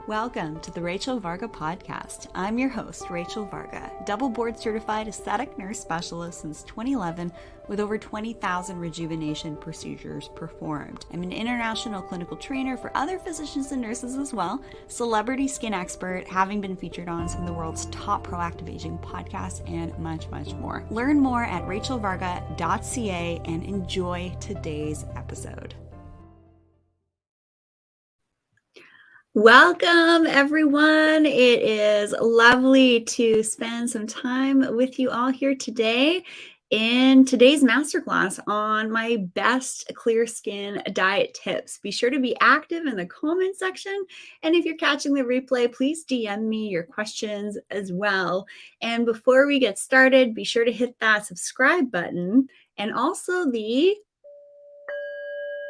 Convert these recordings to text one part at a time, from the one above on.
Welcome to the Rachel Varga podcast. I'm your host, Rachel Varga, double board certified aesthetic nurse specialist since 2011 with over 20,000 rejuvenation procedures performed. I'm an international clinical trainer for other physicians and nurses as well, celebrity skin expert, having been featured on some of the world's top proactive aging podcasts, and much, much more. Learn more at rachelvarga.ca and enjoy today's episode. Welcome, everyone. It is lovely to spend some time with you all here today in today's masterclass on my best clear skin diet tips. Be sure to be active in the comment section. And if you're catching the replay, please DM me your questions as well. And before we get started, be sure to hit that subscribe button and also the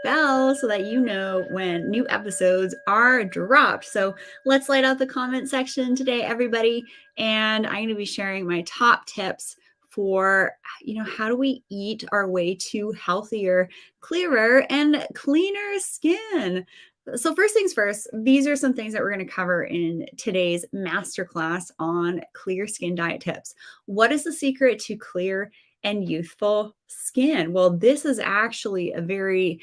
bell so that you know when new episodes are dropped. So let's light up the comment section today, everybody. And I'm going to be sharing my top tips for, how do we eat our way to healthier, clearer, and cleaner skin? So first things first, these are some things that we're going to cover in today's masterclass on clear skin diet tips. What is the secret to clear and youthful skin? Well, this is actually a very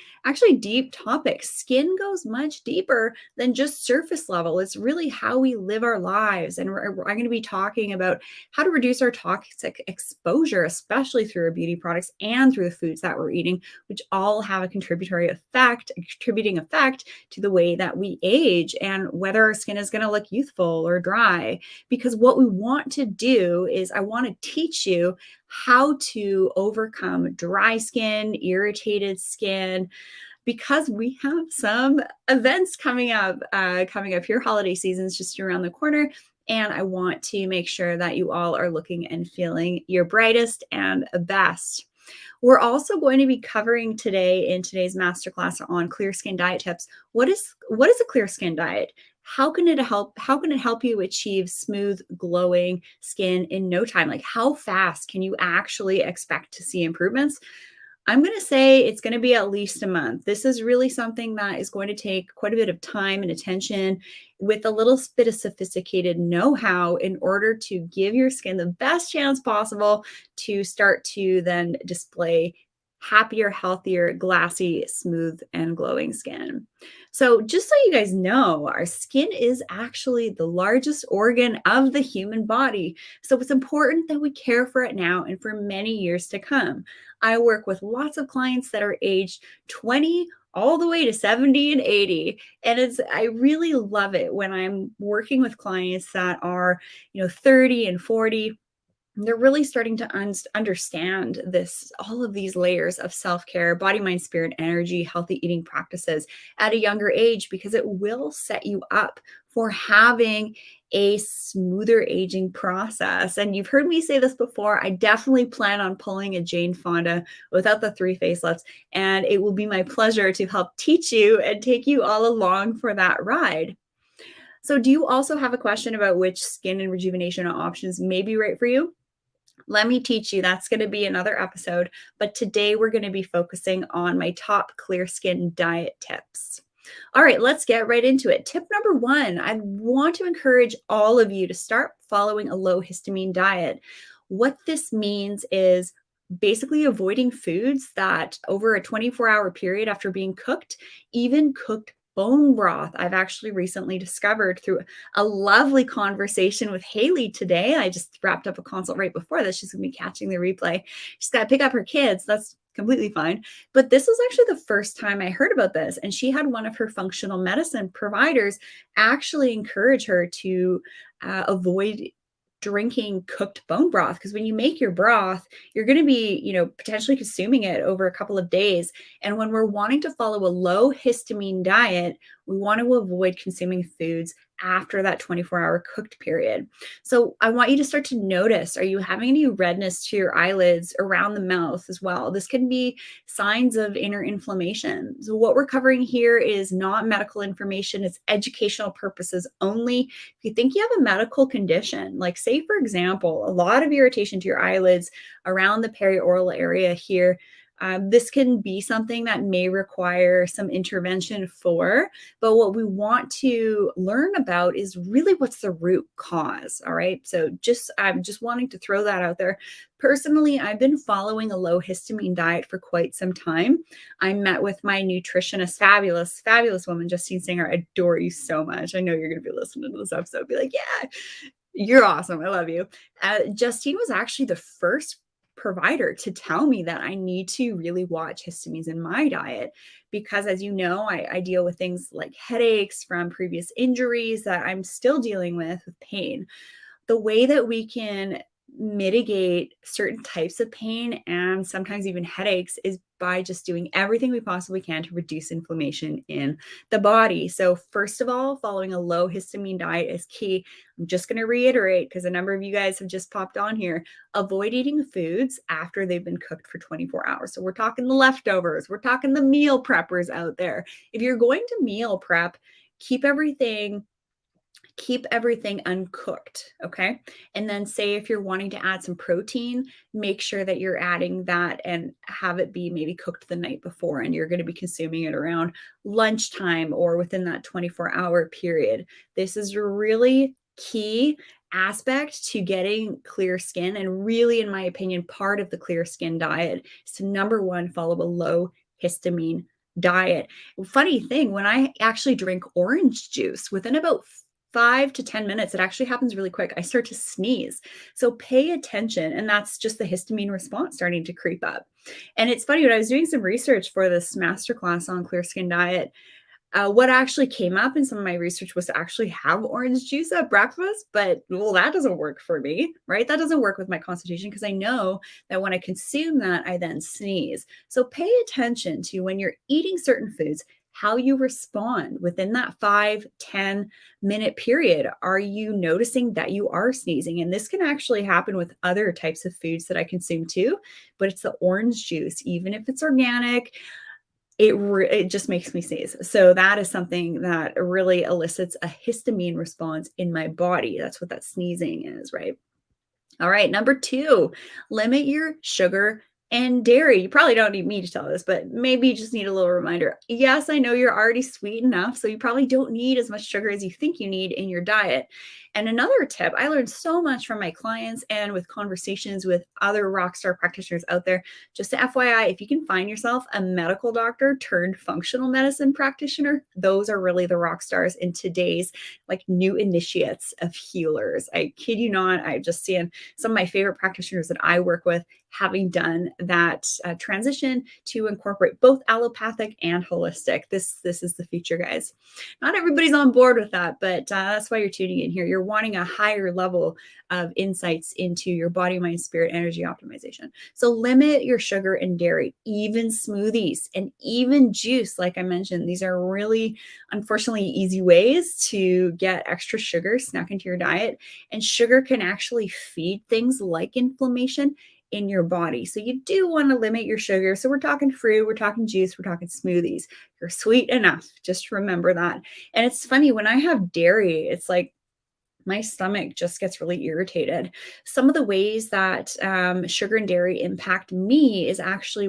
deep topic. Skin goes much deeper than just surface level. It's really how we live our lives. And I'm going to be talking about how to reduce our toxic exposure, especially through our beauty products and through the foods that we're eating, which all have a contributing effect to the way that we age and whether our skin is going to look youthful or dry. Because what we want to do is I want to teach you how to overcome dry skin, irritated skin, because we have some events coming up here. Holiday season is just around the corner, and I want to make sure that you all are looking and feeling your brightest and best. We're also going to be covering today in today's masterclass on clear skin diet tips. What is a clear skin diet? How can it help you achieve smooth, glowing skin in no time? Like, how fast can you actually expect to see improvements? I'm going to say it's going to be at least a month. This is really something that is going to take quite a bit of time and attention with a little bit of sophisticated know-how in order to give your skin the best chance possible to start to then display happier, healthier, glassy, smooth, and glowing skin. So just so you guys know, our skin is actually the largest organ of the human body. So it's important that we care for it now and for many years to come. I work with lots of clients that are aged 20 all the way to 70 and 80. And I really love it when I'm working with clients that are, 30 and 40. They're really starting to understand all of these layers of self-care, body, mind, spirit, energy, healthy eating practices at a younger age, because it will set you up for having a smoother aging process. And you've heard me say this before, I definitely plan on pulling a Jane Fonda without the 3 facelifts, and it will be my pleasure to help teach you and take you all along for that ride. So do you also have a question about which skin and rejuvenation options may be right for you? Let me teach you. That's going to be another episode. But today we're going to be focusing on my top clear skin diet tips. All right, let's get right into it. Tip number 1, I want to encourage all of you to start following a low histamine diet. What this means is basically avoiding foods that over a 24-hour period after being cooked, even cooked bone broth. I've actually recently discovered through a lovely conversation with Haley today. I just wrapped up a consult right before this. She's going to be catching the replay. She's got to pick up her kids. That's completely fine. But this was actually the first time I heard about this. And she had one of her functional medicine providers actually encourage her to avoid drinking cooked bone broth, because when you make your broth, you're going to be, potentially consuming it over a couple of days. And when we're wanting to follow a low histamine diet, we want to avoid consuming foods after that 24-hour cooked period. So I want you to start to notice, are you having any redness to your eyelids, around the mouth as well? This can be signs of inner inflammation. So what we're covering here is not medical information. It's educational purposes only. If you think you have a medical condition, like say, for example, a lot of irritation to your eyelids around the perioral area here, This can be something that may require some intervention for, but what we want to learn about is really what's the root cause. All right. So I'm just wanting to throw that out there. Personally, I've been following a low histamine diet for quite some time. I met with my nutritionist, fabulous, fabulous woman, Justine Singer. I adore you so much. I know you're going to be listening to this episode. Be like, yeah, you're awesome. I love you. Justine was actually the first provider to tell me that I need to really watch histamines in my diet because, as you know, I deal with things like headaches from previous injuries that I'm still dealing with pain. The way that we can mitigate certain types of pain and sometimes even headaches is by just doing everything we possibly can to reduce inflammation in the body. So, first of all, following a low histamine diet is key. I'm just going to reiterate because a number of you guys have just popped on here. Avoid eating foods after they've been cooked for 24 hours. So, we're talking the leftovers, we're talking the meal preppers out there. If you're going to meal prep, keep everything uncooked, okay? And then say if you're wanting to add some protein, make sure that you're adding that and have it be maybe cooked the night before and you're going to be consuming it around lunchtime or within that 24-hour period. This is a really key aspect to getting clear skin, and really, in my opinion, part of the clear skin diet is to, number one, follow a low histamine diet. Funny thing, when I actually drink orange juice, within about 5 to 10 minutes, it actually happens really quick, I start to sneeze. So pay attention. And that's just the histamine response starting to creep up. And it's funny, when I was doing some research for this masterclass on clear skin diet, what actually came up in some of my research was to actually have orange juice at breakfast, but well, that doesn't work for me, right? That doesn't work with my constitution because I know that when I consume that, I then sneeze. So pay attention to when you're eating certain foods, how you respond within that 5-10 minute period. Are you noticing that you are sneezing? And this can actually happen with other types of foods that I consume too, but it's the orange juice, even if it's organic, it just makes me sneeze. So that is something that really elicits a histamine response in my body. That's what that sneezing is, right? All right, number 2, limit your sugar and dairy. You probably don't need me to tell this, but maybe you just need a little reminder. Yes, I know you're already sweet enough, so you probably don't need as much sugar as you think you need in your diet. And another tip, I learned so much from my clients and with conversations with other rock star practitioners out there. Just a FYI, if you can find yourself a medical doctor turned functional medicine practitioner, those are really the rock stars in today's like new initiates of healers. I kid you not, I've just seen some of my favorite practitioners that I work with having done that transition to incorporate both allopathic and holistic. This is the future, guys. Not everybody's on board with that, but that's why you're tuning in here. You're wanting a higher level of insights into your body, mind, spirit, energy optimization. So limit your sugar and dairy, even smoothies and even juice. Like I mentioned, these are really, unfortunately, easy ways to get extra sugar snuck into your diet. And sugar can actually feed things like inflammation in your body. So you do want to limit your sugar. So we're talking fruit, we're talking juice, we're talking smoothies. You're sweet enough. Just remember that. And it's funny, when I have dairy, it's like my stomach just gets really irritated. Some of the ways that sugar and dairy impact me is actually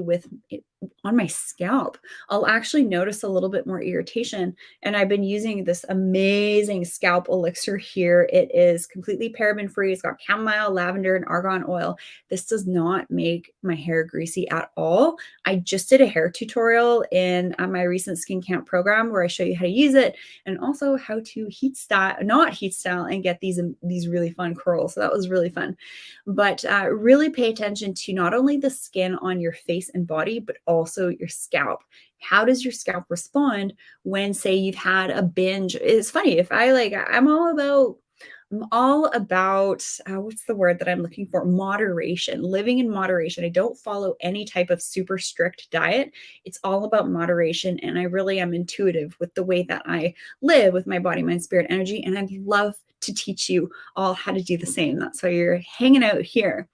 on my scalp. I'll actually notice a little bit more irritation. And I've been using this amazing scalp elixir here. It is completely paraben free. It's got chamomile, lavender, and argan oil. This does not make my hair greasy at all. I just did a hair tutorial in my recent Skin Camp program where I show you how to use it and also how to not heat style and get these really fun curls. So that was really fun. But really pay attention to not only the skin on your face and body, but also your scalp. How does your scalp respond when, say, you've had a binge? It's funny, if I'm all about what's the word that I'm looking for? Moderation, living in moderation. I don't follow any type of super strict diet. It's all about moderation. And I really am intuitive with the way that I live with my body, mind, spirit, energy. And I'd love to teach you all how to do the same. That's why you're hanging out here.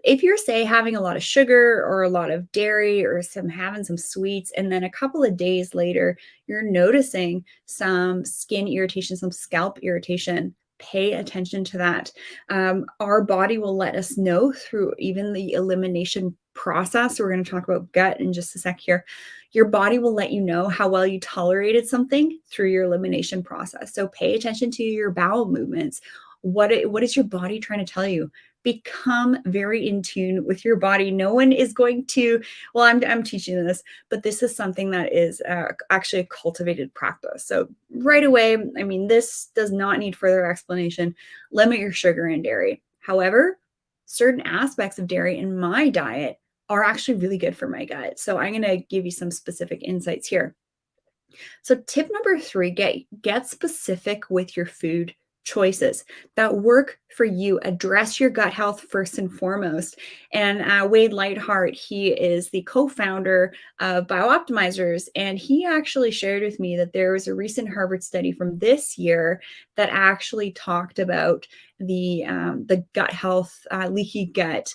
If you're, say, having a lot of sugar or a lot of dairy or having some sweets, and then a couple of days later, you're noticing some skin irritation, some scalp irritation, pay attention to that. Our body will let us know through even the elimination process. We're going to talk about gut in just a sec here. Your body will let you know how well you tolerated something through your elimination process. So pay attention to your bowel movements. What is your body trying to tell you? Become very in tune with your body. No one is going to, well, I'm teaching this, but this is something that is actually a cultivated practice. So right away, I mean, this does not need further explanation. Limit your sugar and dairy. However, certain aspects of dairy in my diet are actually really good for my gut. So I'm going to give you some specific insights here. So tip number 3, get specific with your food choices that work for you. Address your gut health first and foremost. And Wade Lightheart, he is the co-founder of BioOptimizers, and he actually shared with me that there was a recent Harvard study from this year that actually talked about the gut health, leaky gut,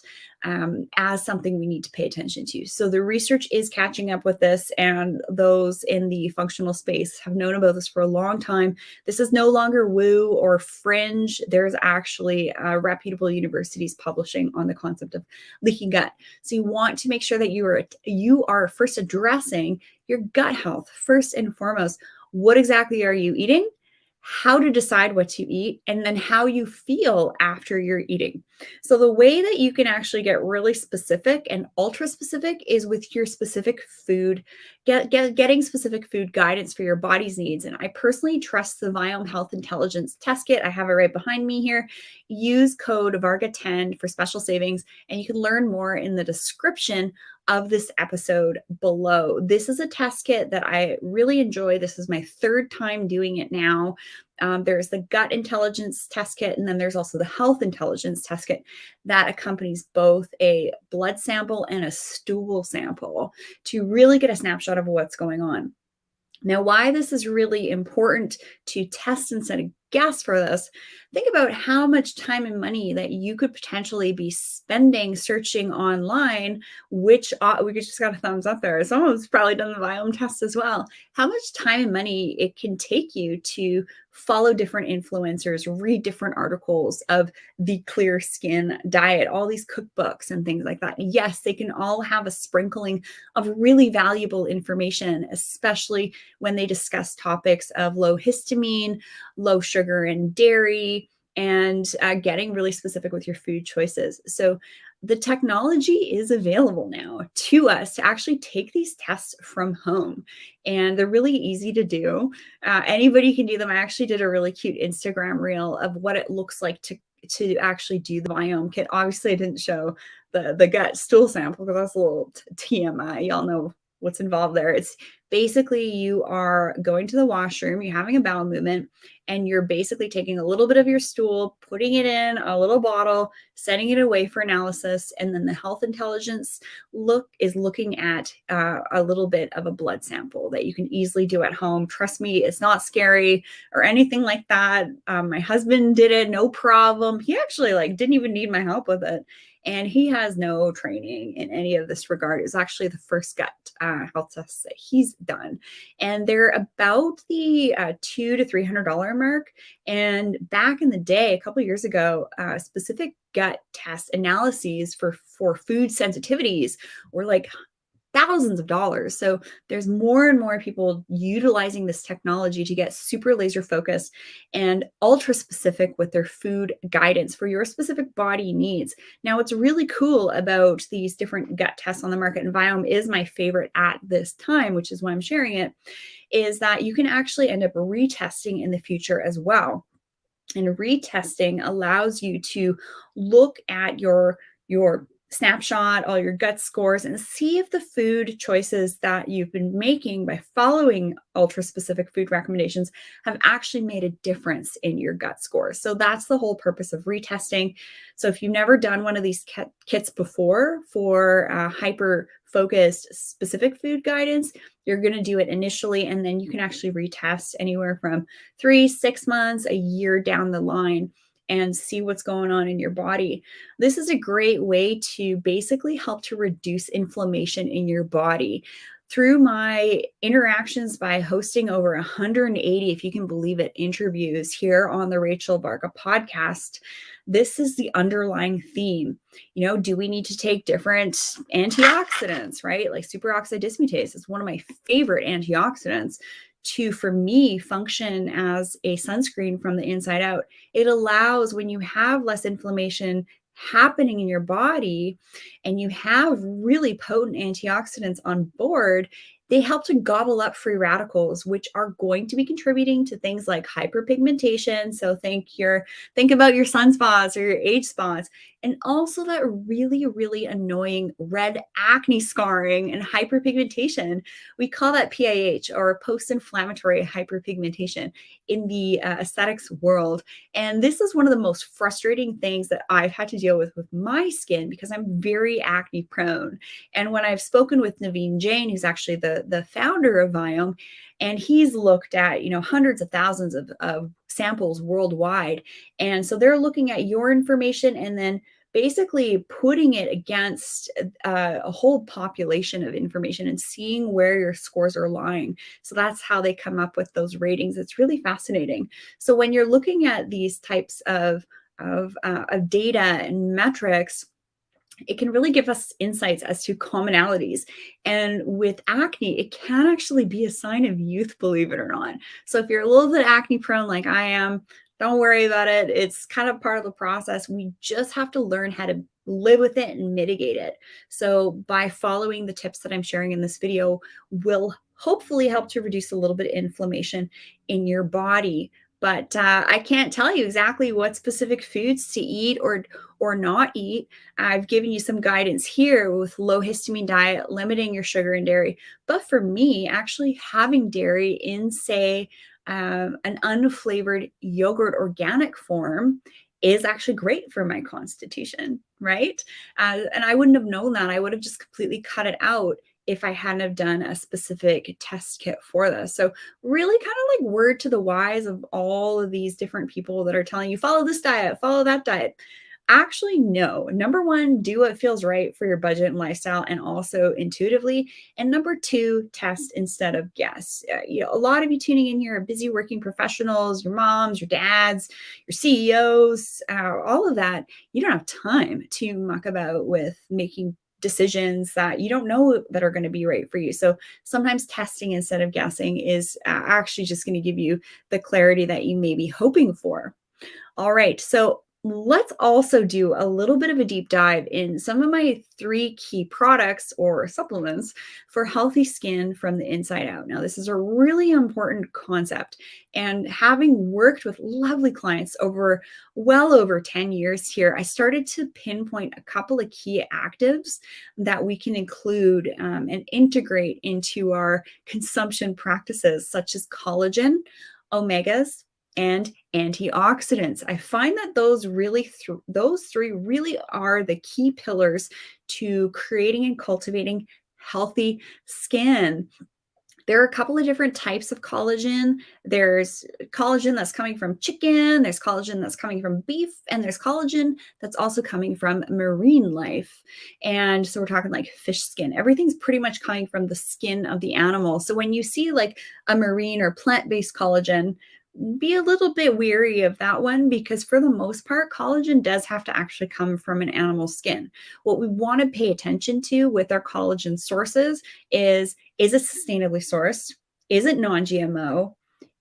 as something we need to pay attention to. So the research is catching up with this, and those in the functional space have known about this for a long time. This is no longer woo or fringe. There's actually reputable universities publishing on the concept of leaky gut. So you want to make sure that you are first addressing your gut health first and foremost. What exactly are you eating? How to decide what to eat, and then how you feel after you're eating. So the way that you can actually get really specific and ultra specific is with your specific food, getting specific food guidance for your body's needs. And I personally trust the Viome Health Intelligence Test Kit. I have it right behind me here. Use code Varga10 for special savings, and you can learn more in the description of this episode below. This is a test kit that I really enjoy. This is my 3rd time doing it now. There's the gut intelligence test kit, and then there's also the health intelligence test kit that accompanies both a blood sample and a stool sample to really get a snapshot of what's going on. Now, why this is really important to test and set a guess for this, think about how much time and money that you could potentially be spending searching online, which we just got a thumbs up there. Someone's probably done the Viome test as well. How much time and money it can take you to follow different influencers, read different articles of the clear skin diet, all these cookbooks and things like that. And yes, they can all have a sprinkling of really valuable information, especially when they discuss topics of low histamine, low sugar and dairy, and getting really specific with your food choices. So the technology is available now to us to actually take these tests from home, and they're really easy to do. Anybody can do them. I actually did a really cute Instagram reel of what it looks like to actually do the Viome kit. Obviously, I didn't show the gut stool sample because that's a little TMI. Y'all know what's involved there. It's basically you are going to the washroom, you're having a bowel movement, and you're basically taking a little bit of your stool, putting it in a little bottle, setting it away for analysis, and then the health intelligence is looking at a little bit of a blood sample that you can easily do at home. Trust me, it's not scary or anything like that. My husband did it, no problem. He actually didn't even need my help with it. And he has no training in any of this regard. It's actually the first gut health test that he's done. And they're about the $200 to $300 mark. And back in the day, a couple of years ago, specific gut test analyses for food sensitivities were like thousands of dollars. So there's more and more people utilizing this technology to get super laser focused and ultra specific with their food guidance for your specific body needs. Now, what's really cool about these different gut tests on the market, and Viome is my favorite at this time, which is why I'm sharing it, is that you can actually end up retesting in the future as well. And retesting allows you to look at your snapshot, all your gut scores, and see if the food choices that you've been making by following ultra specific food recommendations have actually made a difference in your gut scores. So that's the whole purpose of retesting. So if you've never done one of these kits before for hyper focused specific food guidance, you're going to do it initially, and then you can actually retest anywhere from 3, 6 months, a year down the line, and see what's going on in your body. This is a great way to basically help to reduce inflammation in your body. through my interactions by hosting over 180, if you can believe it, interviews here on the Rachel Varga podcast, this is the underlying theme. Do we need to take different antioxidants, right? Like superoxide dismutase is one of my favorite antioxidants to, for me, function as a sunscreen from the inside out. It allows, when you have less inflammation happening in your body and you have really potent antioxidants on board, they help to gobble up free radicals, which are going to be contributing to things like hyperpigmentation. So think about your sunspots or your age spots, and also that really, really annoying red acne scarring and hyperpigmentation. We call that PIH, or post-inflammatory hyperpigmentation, in the aesthetics world. And this is one of the most frustrating things that I've had to deal with my skin, because I'm very acne prone. And when I've spoken with Naveen Jain, who's actually the founder of Viome, and he's looked at, hundreds of thousands of samples worldwide. And so they're looking at your information and then basically putting it against a whole population of information and seeing where your scores are lying. So that's how they come up with those ratings. It's really fascinating. So when you're looking at these types of data and metrics, it can really give us insights as to commonalities. And with acne, it can actually be a sign of youth, believe it or not. So if you're a little bit acne prone like I am, don't worry about it. It's kind of part of the process. We just have to learn how to live with it and mitigate it. So by following the tips that I'm sharing in this video will hopefully help to reduce a little bit of inflammation in your body. But I can't tell you exactly what specific foods to eat or not eat. I've given you some guidance here with low histamine diet, limiting your sugar and dairy. But for me, actually having dairy in, say, an unflavored yogurt organic form is actually great for my constitution, right? And I wouldn't have known that. I would have just completely cut it out if I hadn't have done a specific test kit for this. So really kind of like word to the wise of all of these different people that are telling you, follow this diet, follow that diet. Actually, no. Number one, do what feels right for your budget and lifestyle and also intuitively. And number two, test instead of guess. A lot of you tuning in here are busy working professionals, your moms, your dads, your CEOs, all of that. You don't have time to muck about with making decisions that you don't know that are going to be right for you. So sometimes testing instead of guessing is actually just going to give you the clarity that you may be hoping for. All right, so let's also do a little bit of a deep dive in some of my 3 key products or supplements for healthy skin from the inside out. Now, this is a really important concept. And having worked with lovely clients well over 10 years here, I started to pinpoint a couple of key actives that we can include and integrate into our consumption practices, such as collagen, omegas, and antioxidants. I find that those 3 really are the key pillars to creating and cultivating healthy skin. There are a couple of different types of collagen. There's collagen that's coming from chicken, there's collagen that's coming from beef, and there's collagen that's also coming from marine life. And so we're talking like fish skin. Everything's pretty much coming from the skin of the animal. So when you see like a marine or plant-based collagen, be a little bit weary of that one, because for the most part, collagen does have to actually come from an animal skin. What we want to pay attention to with our collagen sources is it sustainably sourced? Is it non-GMO?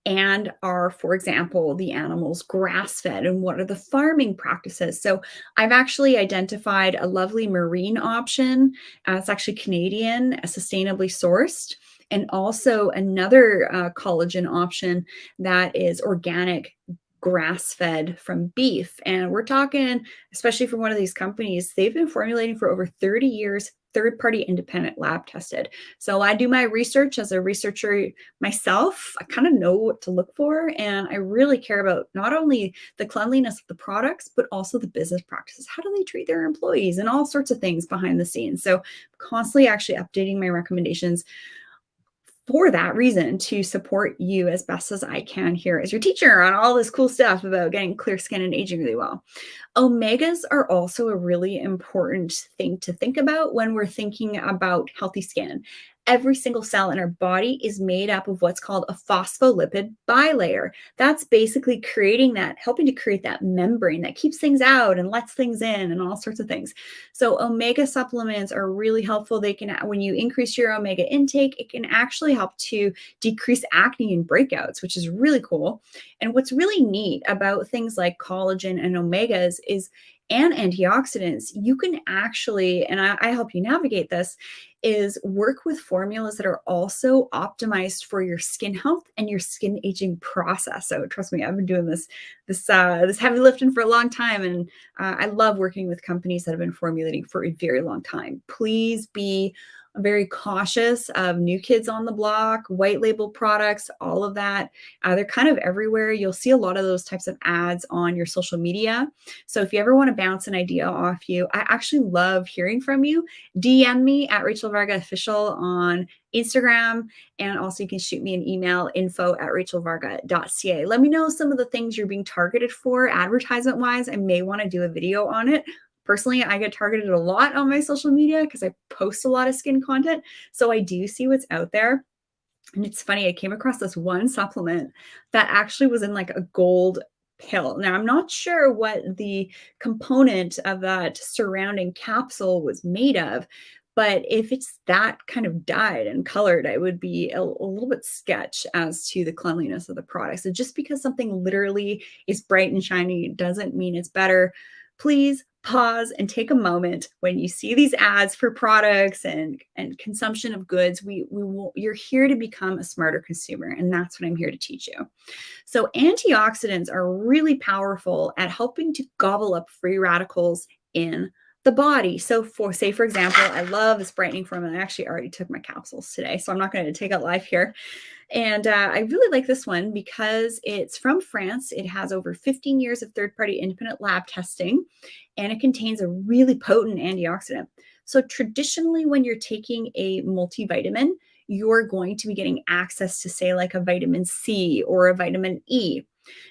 And are, for example, the animals grass-fed? And what are the farming practices? So I've actually identified a lovely marine option. It's actually Canadian, sustainably sourced. And also another collagen option that is organic, grass-fed from beef. And we're talking, especially for one of these companies, they've been formulating for over 30 years, third-party independent lab tested. So I do my research as a researcher myself. I kind of know what to look for. And I really care about not only the cleanliness of the products, but also the business practices. How do they treat their employees and all sorts of things behind the scenes? So constantly actually updating my recommendations for that reason, to support you as best as I can here as your teacher on all this cool stuff about getting clear skin and aging really well. Omegas are also a really important thing to think about when we're thinking about healthy skin. every single cell in our body is made up of what's called a phospholipid bilayer. That's basically creating that, helping to create that membrane that keeps things out and lets things in and all sorts of things. So omega supplements are really helpful. They can, when you increase your omega intake, it can actually help to decrease acne and breakouts, which is really cool. And what's really neat about things like collagen and omegas is, and antioxidants, you can actually, and I help you navigate this, is work with formulas that are also optimized for your skin health and your skin aging process. So trust me, I've been doing this heavy lifting for a long time, and I love working with companies that have been formulating for a very long time. Please be very cautious of new kids on the block, white label products, all of that. They're kind of everywhere. You'll see a lot of those types of ads on your social media. So if you ever want to bounce an idea off you, I actually love hearing from you. DM me at Rachel Varga Official on Instagram. And also you can shoot me an email, info@rachelvarga.ca. Let me know some of the things you're being targeted for advertisement wise. I may want to do a video on it. Personally, I get targeted a lot on my social media because I post a lot of skin content. So I do see what's out there. And it's funny, I came across this one supplement that actually was in like a gold pill. Now, I'm not sure what the component of that surrounding capsule was made of, but if it's that kind of dyed and colored, I would be a little bit sketch as to the cleanliness of the product. So just because something literally is bright and shiny doesn't mean it's better. Please pause and take a moment when you see these ads for products and consumption of goods. You're here to become a smarter consumer, and that's what I'm here to teach you. So antioxidants are really powerful at helping to gobble up free radicals in the body. So for example, I love this brightening formula. I actually already took my capsules today, so I'm not going to take it live here. And I really like this one because it's from France. It has over 15 years of third-party independent lab testing, and it contains a really potent antioxidant. So traditionally, when you're taking a multivitamin, you're going to be getting access to, say, like a vitamin C or a vitamin E.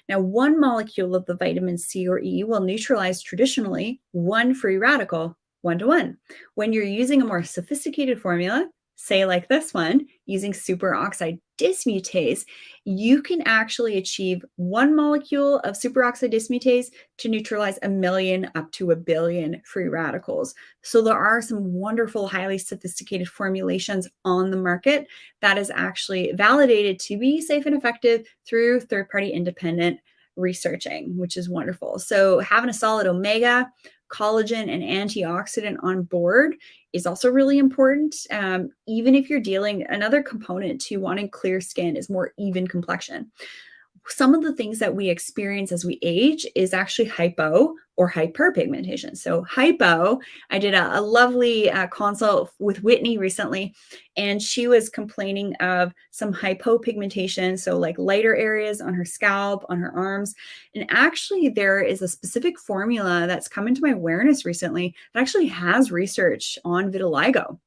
Now, one molecule of the vitamin C or E will neutralize traditionally one free radical 1-to-1. When you're using a more sophisticated formula, say like this one, using superoxide dismutase, you can actually achieve one molecule of superoxide dismutase to neutralize 1,000,000 up to 1,000,000,000 free radicals. So there are some wonderful, highly sophisticated formulations on the market that is actually validated to be safe and effective through third-party independent researching, which is wonderful. So having a solid omega, collagen, and antioxidant on board is also really important. Even if you're dealing, another component to wanting clear skin is more even complexion. Some of the things that we experience as we age is actually hypo or hyperpigmentation. So hypo, I did a lovely consult with Whitney recently, and she was complaining of some hypopigmentation, so like lighter areas on her scalp, on her arms. And actually there is a specific formula that's come into my awareness recently that actually has research on vitiligo,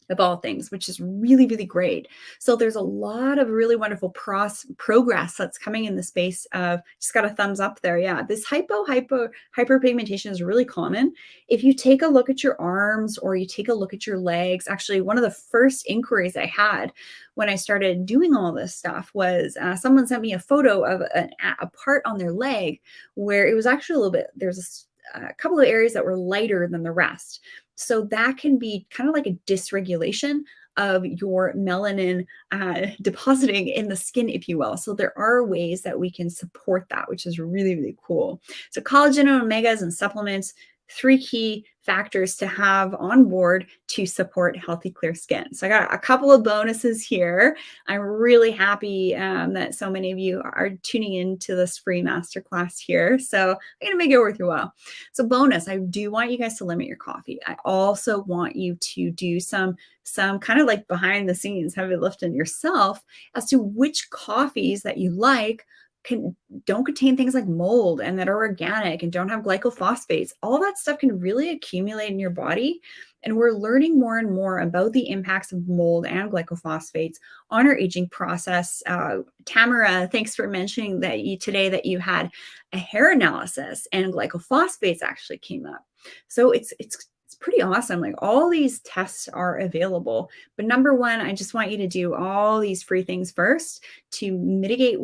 of all things, which is really, really great. So there's a lot of really wonderful progress that's coming in the space of, just got a thumbs up there. Yeah, this hyperpigmentation is really common. If you take a look at your arms or you take a look at your legs, actually one of the first inquiries I had when I started doing all this stuff was someone sent me a photo of a part on their leg where it was actually a little bit, there's a couple of areas that were lighter than the rest. So that can be kind of like a dysregulation of your melanin depositing in the skin, if you will. So there are ways that we can support that, which is really, really cool. So collagen and omegas and supplements, 3 key factors to have on board to support healthy, clear skin. So I got a couple of bonuses here. I'm really happy that so many of you are tuning into this free masterclass here. So I'm going to make it worth your while. So bonus, I do want you guys to limit your coffee. I also want you to do some kind of like behind the scenes heavy lifting yourself as to which coffees that you like don't contain things like mold and that are organic and don't have glycophosphates. All that stuff can really accumulate in your body. And we're learning more and more about the impacts of mold and glycophosphates on our aging process. Tamara, thanks for mentioning that today that you had a hair analysis and glycophosphates actually came up. So it's It's pretty awesome. Like all these tests are available. But number one, I just want you to do all these free things first to mitigate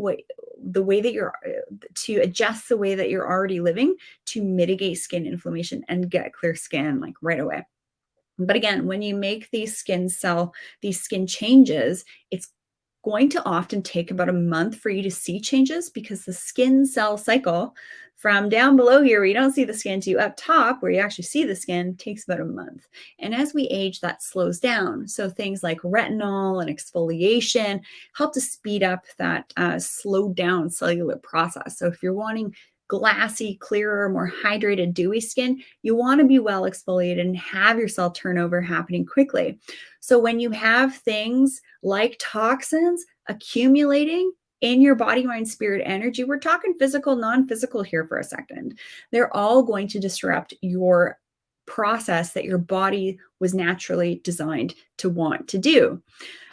the way that to adjust the way that you're already living to mitigate skin inflammation and get clear skin like right away. But again, when you make these skin changes, it's going to often take about a month for you to see changes because the skin cell cycle from down below here where you don't see the skin to up top where you actually see the skin takes about a month. And as we age, that slows down. So things like retinol and exfoliation help to speed up that slowed down cellular process. So if you're wanting glassy, clearer, more hydrated, dewy skin, you want to be well exfoliated and have your cell turnover happening quickly. So when you have things like toxins accumulating in your body, mind, spirit, energy, we're talking physical, non-physical here for a second. They're all going to disrupt your process that your body was naturally designed to want to do.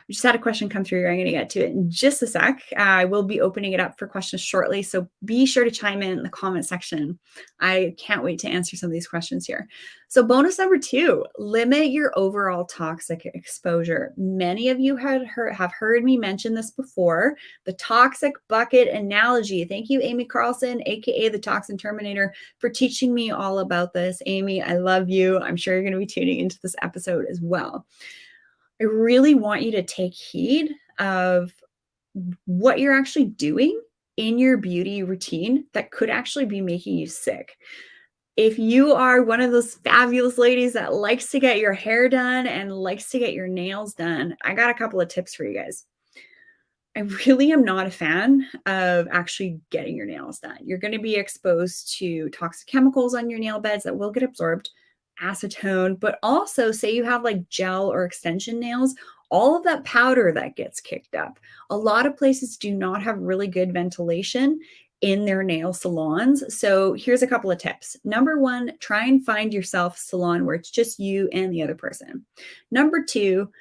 We just had a question come through. I'm going to get to it in just a sec. I will be opening it up for questions shortly. So be sure to chime in the comment section. I can't wait to answer some of these questions here. So bonus number 2, limit your overall toxic exposure. Many of you have heard me mention this before, the toxic bucket analogy. Thank you, Amy Carlson, AKA the Toxin Terminator, for teaching me all about this. Amy, I love you. I'm sure you're going to be tuning into this episode as well. I really want you to take heed of what you're actually doing in your beauty routine that could actually be making you sick. If you are one of those fabulous ladies that likes to get your hair done and likes to get your nails done, I got a couple of tips for you guys. I really am not a fan of actually getting your nails done. You're going to be exposed to toxic chemicals on your nail beds that will get absorbed, acetone, but also say you have like gel or extension nails, all of that powder that gets kicked up. A lot of places do not have really good ventilation in their nail salons. So here's a couple of tips. Number 1, try and find yourself a salon where it's just you and the other person. Number 2,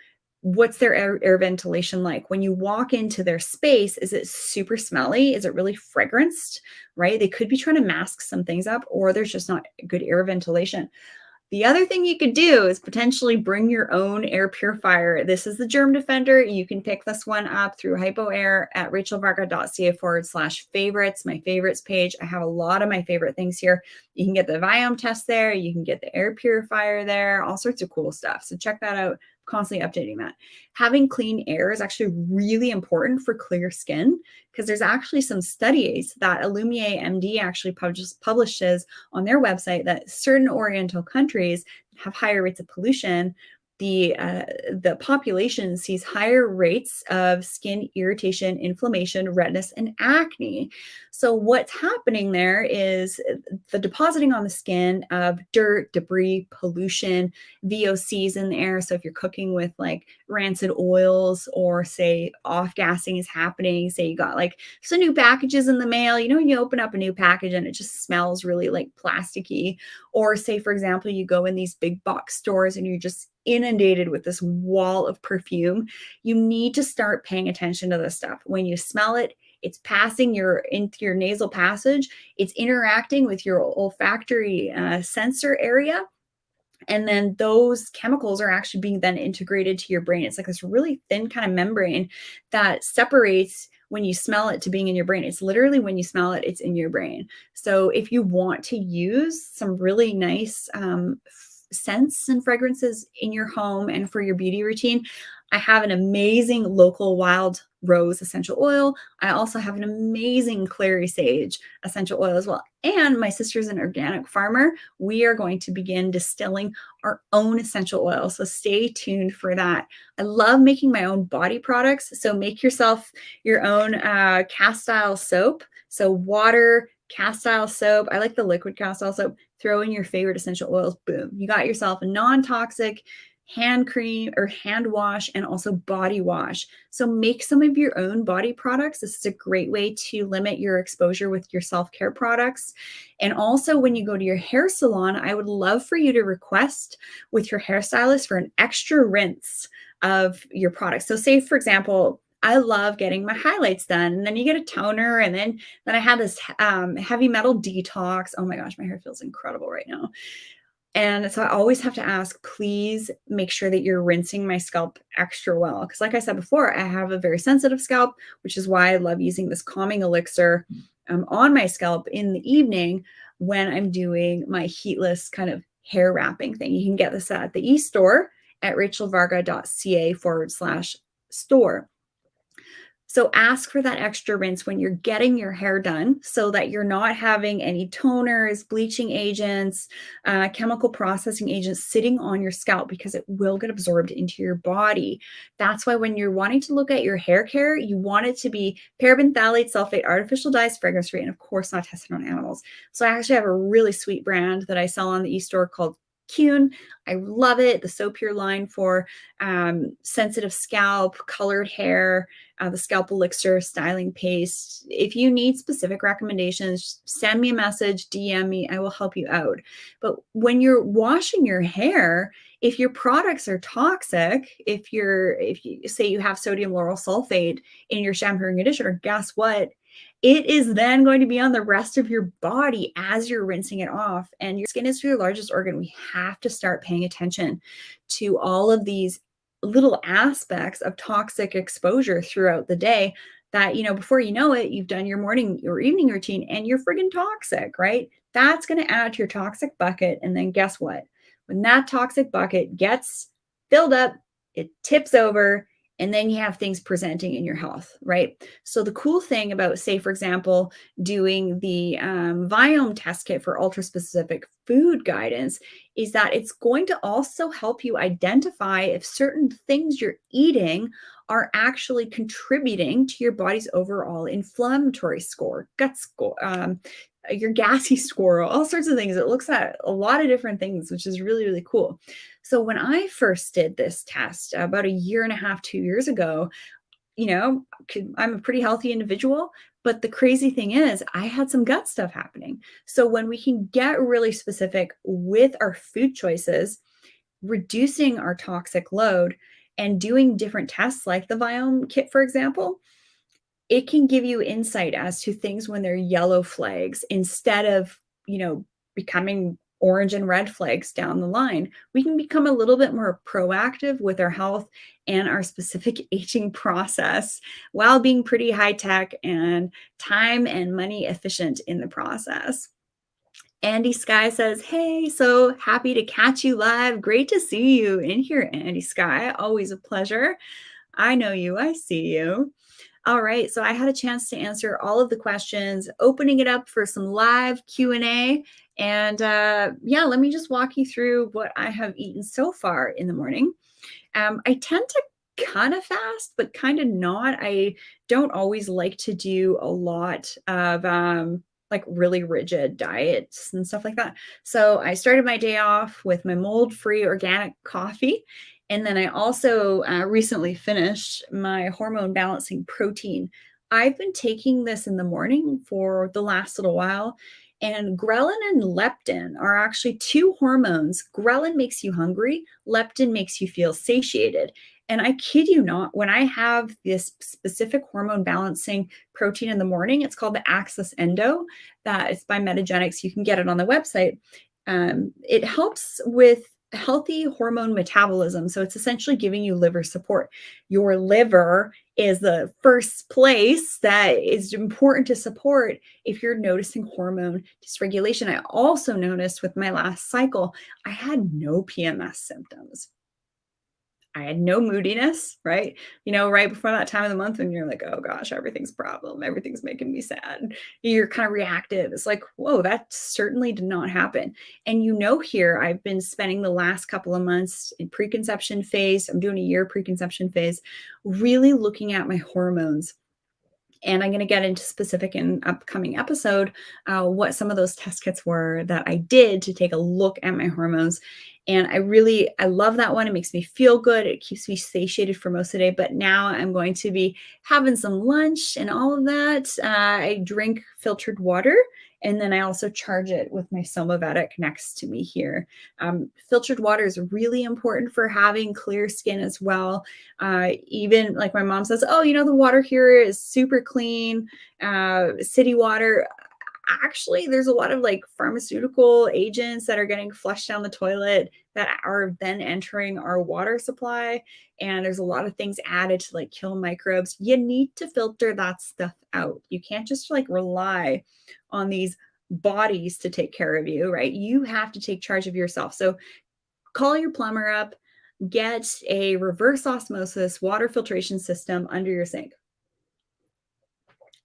what's their air ventilation like? When you walk into their space, is it super smelly? Is it really fragranced, right? They could be trying to mask some things up, or there's just not good air ventilation. The other thing you could do is potentially bring your own air purifier. This is the Germ Defender. You can pick this one up through HypoAir at rachelvarga.ca/favorites, my favorites page. I have a lot of my favorite things here. You can get the Viome test there. You can get the air purifier there, all sorts of cool stuff. So check that out. Constantly updating that. Having clean air is actually really important for clear skin because there's actually some studies that Illumier MD actually publishes on their website that certain Oriental countries have higher rates of pollution. The population sees higher rates of skin irritation, inflammation, redness, and acne. So what's happening there is the depositing on the skin of dirt, debris, pollution, VOCs in the air. So if you're cooking with like rancid oils or say off-gassing is happening, say you got like some new packages in the mail, you open up a new package and it just smells really like plasticky. Or say, for example, you go in these big box stores and you're just inundated with this wall of perfume. You need to start paying attention to this stuff. When you smell it, it's passing into your nasal passage. It's interacting with your olfactory sensor area. And then those chemicals are actually being then integrated to your brain. It's like this really thin kind of membrane that separates when you smell it to being in your brain. It's literally when you smell it, it's in your brain. So if you want to use some really nice scents and fragrances in your home and for your beauty routine, I have an amazing local wild rose essential oil. I also have an amazing clary sage essential oil as well. And my sister's an organic farmer. We are going to begin distilling our own essential oil. So stay tuned for that. I love making my own body products. So make yourself your own cast iron soap. So water, cast iron soap. I like the liquid cast iron soap. Throw in your favorite essential oils. Boom. You got yourself a non-toxic hand cream or hand wash and also body wash. So make some of your own body products. This is a great way to limit your exposure with your self-care products. And also when you go to your hair salon, I would love for you to request with your hairstylist for an extra rinse of your products. So say, for example, I love getting my highlights done, and then you get a toner, and then I have this heavy metal detox. Oh my gosh, my hair feels incredible right now. And so I always have to ask, please make sure that you're rinsing my scalp extra well. Because, like I said before, I have a very sensitive scalp, which is why I love using this calming elixir on my scalp in the evening when I'm doing my heatless kind of hair wrapping thing. You can get this at the e-store at rachelvarga.ca/store. So ask for that extra rinse when you're getting your hair done so that you're not having any toners, bleaching agents, chemical processing agents sitting on your scalp because it will get absorbed into your body. That's why when you're wanting to look at your hair care, you want it to be paraben, phthalate, sulfate, artificial dyes, fragrance free, and of course not tested on animals. So I actually have a really sweet brand that I sell on the e-store called Kuhn. I love it. The So Pure line for sensitive scalp, colored hair, the scalp elixir, styling paste. If you need specific recommendations, send me a message, DM me, I will help you out. But when you're washing your hair, if your products are toxic, if you say you have sodium lauryl sulfate in your shampoo and conditioner, guess what? It is then going to be on the rest of your body as you're rinsing it off. And your skin is your largest organ. We have to start paying attention to all of these little aspects of toxic exposure throughout the day that, before you know it, you've done your morning or evening routine and you're friggin' toxic, right? That's going to add to your toxic bucket. And then guess what? When that toxic bucket gets filled up, it tips over, and then you have things presenting in your health, right? So the cool thing about, say, for example, doing the Viome test kit for ultra specific food guidance is that it's going to also help you identify if certain things you're eating are actually contributing to your body's overall inflammatory score, gut score, your gassy score, all sorts of things. It looks at a lot of different things, which is really, really cool. So when I first did this test about a year and a half, 2 years ago, I'm a pretty healthy individual, but the crazy thing is I had some gut stuff happening. So when we can get really specific with our food choices, reducing our toxic load and doing different tests like the Viome kit, for example, it can give you insight as to things when they're yellow flags instead of, becoming orange and red flags down the line. We can become a little bit more proactive with our health and our specific aging process while being pretty high tech and time and money efficient in the process. Andy Sky says, "Hey, so happy to catch you live. Great to see you in here, Andy Sky. Always a pleasure. I know you, I see you." All right, so I had a chance to answer all of the questions, opening it up for some live Q&A. And yeah, let me just walk you through what I have eaten so far in the morning. I tend to kind of fast, but kind of not. I don't always like to do a lot of like really rigid diets and stuff like that. So I started my day off with my mold-free organic coffee. And then I also recently finished my hormone balancing protein. I've been taking this in the morning for the last little while. And ghrelin and leptin are actually two hormones. Ghrelin makes you hungry, leptin makes you feel satiated. And I kid you not, when I have this specific hormone balancing protein in the morning, it's called the Axis Endo. That is by Metagenics. You can get it on the website. It helps with healthy hormone metabolism. So it's essentially giving you liver support. Your liver is the first place that is important to support if you're noticing hormone dysregulation. I also noticed with my last cycle, I had no PMS symptoms. I had no moodiness, right? Right before that time of the month when you're like, oh gosh, everything's a problem. Everything's making me sad. You're kind of reactive. It's like, whoa, that certainly did not happen. And here, I've been spending the last couple of months in preconception phase. I'm doing a year preconception phase, really looking at my hormones. And I'm going to get into specific in upcoming episode what some of those test kits were that I did to take a look at my hormones. And I love that one. It makes me feel good. It keeps me satiated for most of the day. But now I'm going to be having some lunch and all of that. I drink filtered water. And then I also charge it with my Somavedic next to me here. Filtered water is really important for having clear skin as well. Even like my mom says, oh, the water here is super clean, city water. actually there's a lot of like pharmaceutical agents that are getting flushed down the toilet that are then entering our water supply. And there's a lot of things added to like kill microbes. You need to filter that stuff out. You can't just like rely on these bodies to take care of you, right? You have to take charge of yourself. So call your plumber up, get a reverse osmosis water filtration system under your sink.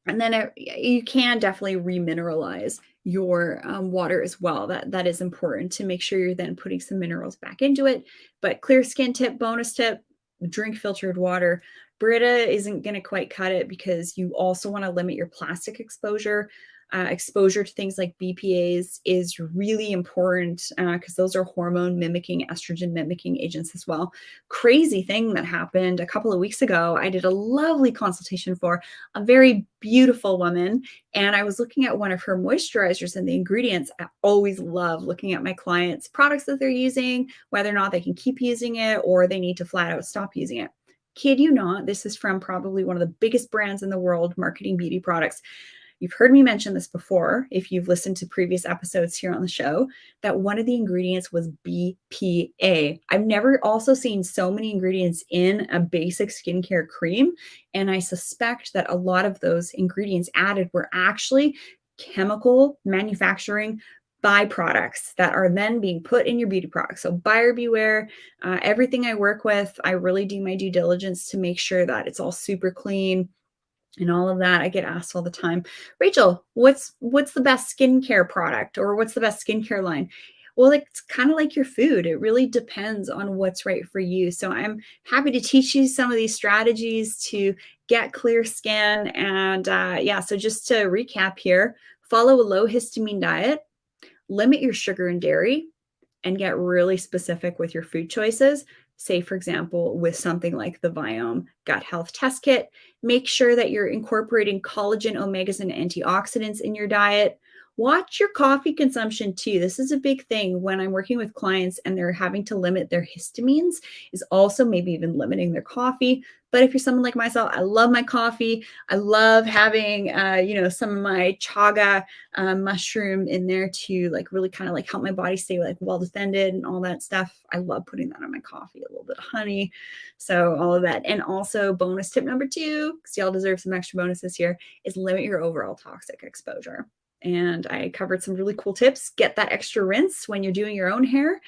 And then you can definitely remineralize your water as well. That is important to make sure you're then putting some minerals back into it. But clear skin tip, bonus tip, drink filtered water. Brita isn't going to quite cut it because you also want to limit your plastic exposure. Exposure to things like BPAs is really important because those are hormone mimicking, estrogen mimicking agents as well. Crazy thing that happened a couple of weeks ago. I did a lovely consultation for a very beautiful woman, and I was looking at one of her moisturizers and the ingredients. I always love looking at my clients' products that they're using, whether or not they can keep using it or they need to flat out stop using it. Kid you not, this is from probably one of the biggest brands in the world marketing beauty products. You've heard me mention this before, if you've listened to previous episodes here on the show, that one of the ingredients was BPA. I've never also seen so many ingredients in a basic skincare cream, and I suspect that a lot of those ingredients added were actually chemical manufacturing byproducts that are then being put in your beauty products. So buyer beware. Everything I work with, I really do my due diligence to make sure that it's all super clean and all of that. I get asked all the time, Rachel, what's the best skincare product or what's the best skincare line? Well, it's kind of like your food. It really depends on what's right for you. So I'm happy to teach you some of these strategies to get clear skin. And yeah, so just to recap here, follow a low histamine diet, limit your sugar and dairy, and get really specific with your food choices. Say, for example, with something like the Viome Gut Health Test Kit, make sure that you're incorporating collagen, omegas, and antioxidants in your diet. Watch your coffee consumption too. This is a big thing when I'm working with clients and they're having to limit their histamines, is also maybe even limiting their coffee. But if you're someone like myself, I love my coffee. I love having, some of my chaga mushroom in there to like really kind of like help my body stay like well defended and all that stuff. I love putting that on my coffee, a little bit of honey. So all of that. And also bonus tip number 2, because y'all deserve some extra bonuses here, is limit your overall toxic exposure. And I covered some really cool tips. Get that extra rinse when you're doing your own hair.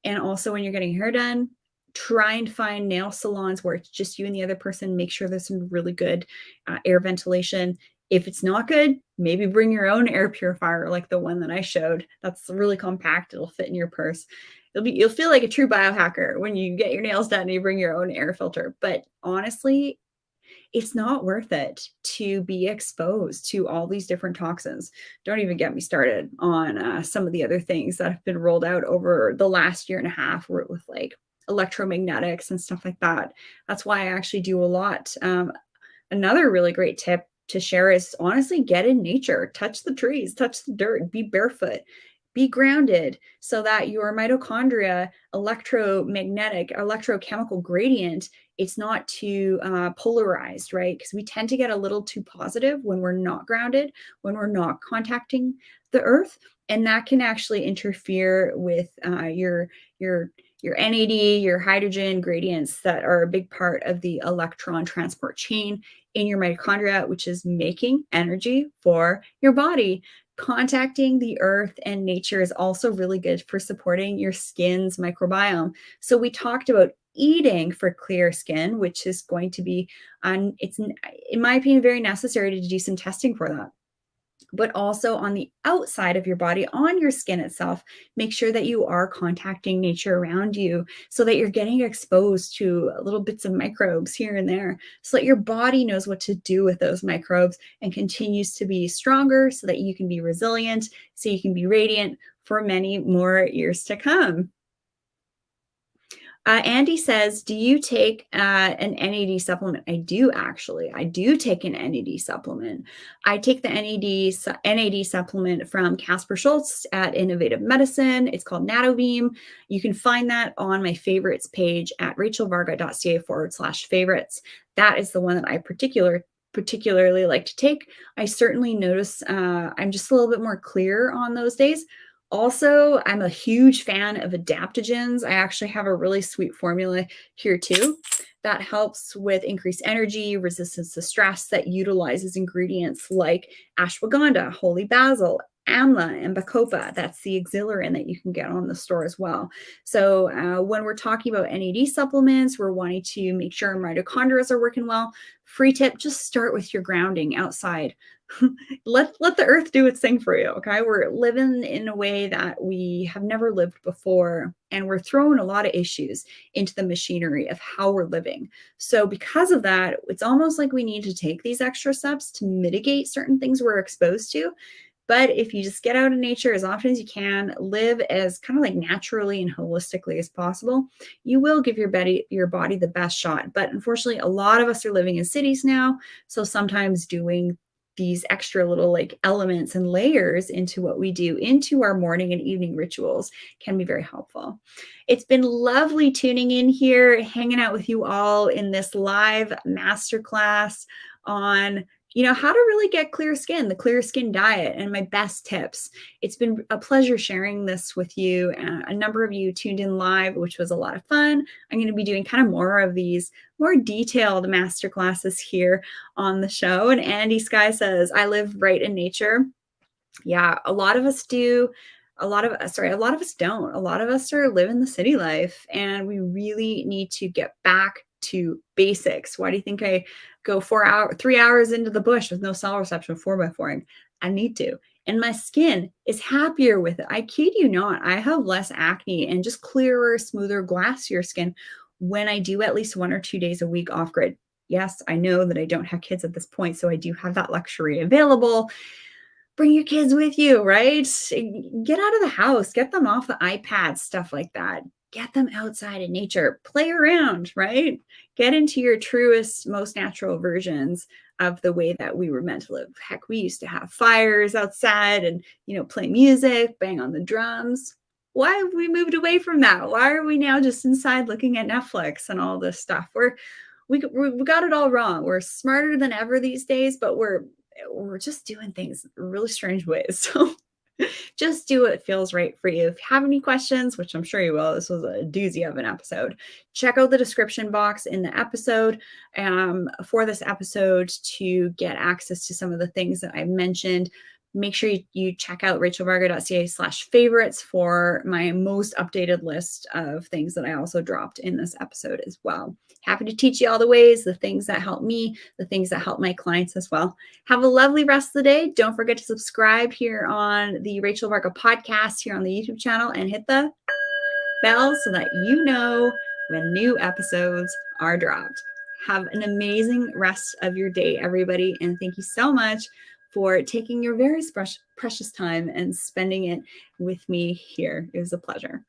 And also when you're getting hair done, try and find nail salons where it's just you and the other person. Make sure there's some really good air ventilation. If it's not good, maybe bring your own air purifier like the one that I showed. That's really compact. It'll fit in your purse. You'll feel like a true biohacker when you get your nails done and you bring your own air filter. But honestly, it's not worth it to be exposed to all these different toxins. Don't even get me started on some of the other things that have been rolled out over the last year and a half with like electromagnetics and stuff like that. That's why I actually do a lot. Another really great tip to share is honestly get in nature, touch the trees, touch the dirt, be barefoot, be grounded so that your mitochondria electrochemical gradient, it's not too polarized, right? Because we tend to get a little too positive when we're not grounded, when we're not contacting the earth. And that can actually interfere with your NAD, your hydrogen gradients that are a big part of the electron transport chain in your mitochondria, which is making energy for your body. Contacting the earth and nature is also really good for supporting your skin's microbiome. So we talked about eating for clear skin, which is going to be, it's in my opinion, very necessary to do some testing for that. But also on the outside of your body, on your skin itself, make sure that you are contacting nature around you so that you're getting exposed to little bits of microbes here and there so that your body knows what to do with those microbes and continues to be stronger so that you can be resilient, so you can be radiant for many more years to come. Andy says, do you take an NAD supplement? I do actually. I do take an NAD supplement. I take the NAD supplement from Casper Schultz at Innovative Medicine. It's called Nadovim. You can find that on my favorites page at rachelvarga.ca/favorites. That is the one that I particularly like to take. I certainly notice I'm just a little bit more clear on those days. Also, I'm a huge fan of adaptogens. I actually have a really sweet formula here too that helps with increased energy, resistance to stress, that utilizes ingredients like ashwagandha, holy basil, amla, and bacopa. That's the exhilarant that you can get on the store as well. So when we're talking about NAD supplements, we're wanting to make sure our mitochondria are working well. Free tip, just start with your grounding outside. let the earth do its thing for you. Okay, we're living in a way that we have never lived before, and we're throwing a lot of issues into the machinery of how we're living. So because of that, it's almost like we need to take these extra steps to mitigate certain things we're exposed to. But if you just get out in nature as often as you can, live as kind of like naturally and holistically as possible, you will give your body the best shot. But unfortunately, a lot of us are living in cities now, so sometimes doing these extra little like elements and layers into what we do, into our morning and evening rituals, can be very helpful. It's been lovely tuning in here, hanging out with you all in this live masterclass on how to really get clear skin, the clear skin diet, and my best tips. It's been a pleasure sharing this with you. A number of you tuned in live, which was a lot of fun. I'm going to be doing kind of more of these more detailed masterclasses here on the show. And Andy Sky says, I live right in nature. Yeah, a lot of us do. A lot of us don't. A lot of us are living the city life, and we really need to get back to basics. Why do you think I go 3 hours into the bush with no cell reception 4x4ing? I need to. And my skin is happier with it. I kid you not. I have less acne and just clearer, smoother, glassier skin when I do at least 1 or 2 days a week off grid. Yes, I know that I don't have kids at this point, so I do have that luxury available. Bring your kids with you, right? Get out of the house, get them off the iPad, stuff like that. Get them outside in nature, play around, right? Get into your truest, most natural versions of the way that we were meant to live. Heck, we used to have fires outside and, play music, bang on the drums. Why have we moved away from that? Why are we now just inside looking at Netflix and all this stuff? We got it all wrong. We're smarter than ever these days, but we're just doing things really strange ways. So just do what feels right for you. If you have any questions, which I'm sure you will, this was a doozy of an episode, check out the description box in the episode for this episode to get access to some of the things that I mentioned. Make sure you check out rachelvarga.ca/favorites for my most updated list of things that I also dropped in this episode as well. Happy to teach you all the ways, the things that help me, the things that help my clients as well. Have a lovely rest of the day. Don't forget to subscribe here on the Rachel Varga podcast here on the YouTube channel and hit the bell so that you know when new episodes are dropped. Have an amazing rest of your day, everybody. And thank you so much for taking your very precious time and spending it with me here. It was a pleasure.